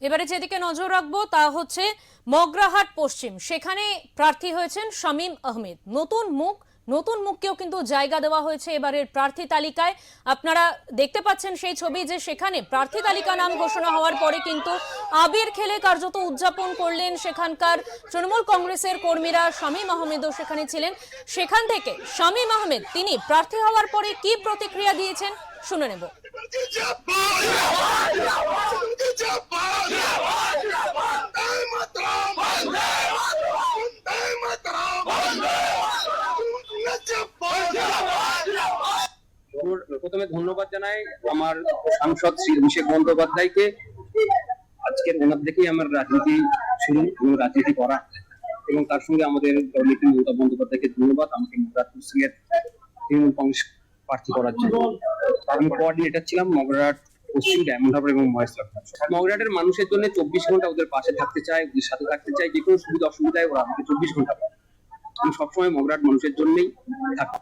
এবারে যেদিকে নজর রাখবো তা হচ্ছে মগরাহাট পশ্চিম, সেখানে প্রার্থী হয়েছেন শামীম আহমেদ। নতুন মুখকেও কিন্তু জায়গা দেওয়া হয়েছে এবারের প্রার্থী তালিকায়। আপনারা দেখতে পাচ্ছেন সেই ছবি, যে সেখানে প্রার্থী তালিকা নাম ঘোষণা হওয়ার পরে কিন্তু আবির খেলে কার্যত উদযাপন করলেন সেখানকার তৃণমূল কংগ্রেসের কর্মীরা। শামীম আহমেদও সেখানে ছিলেন। সেখান থেকে শামীম আহমেদ তিনি প্রার্থী হওয়ার পরে কি প্রতিক্রিয়া দিয়েছেন শুনে নেব। প্রথমে ধন্যবাদ জানাই আমার সাংসদ শ্রী অভিষেক বন্দ্যোপাধ্যায়কে। আজকের ওনার দেখেই আমার রাজনীতি শুরু এবং রাজনীতি করা, এবং তার সঙ্গে আমাদের দলনেত্রী মমতা বন্দ্যোপাধ্যায়কে ধন্যবাদ আমাকে মগরাহাট পশ্চিমের তৃণমূল কংগ্রেস প্রার্থী করার জন্য। আমি কোঅর্ডিনেটর ছিলাম মগরাহাট পশ্চিম, ডায়মন্ড হারবার এবং মহেশখালী। মগরাহাটের মানুষের জন্য 24 ঘন্টা ওদের পাশে থাকতে চাই, ওদের সাথে থাকতে চাই। যে কোনো সুবিধা অসুবিধায় ওরা আমাকে 24 ঘন্টা পায়। আমি সবসময় মগরাহাট মানুষের জন্যই থাকি।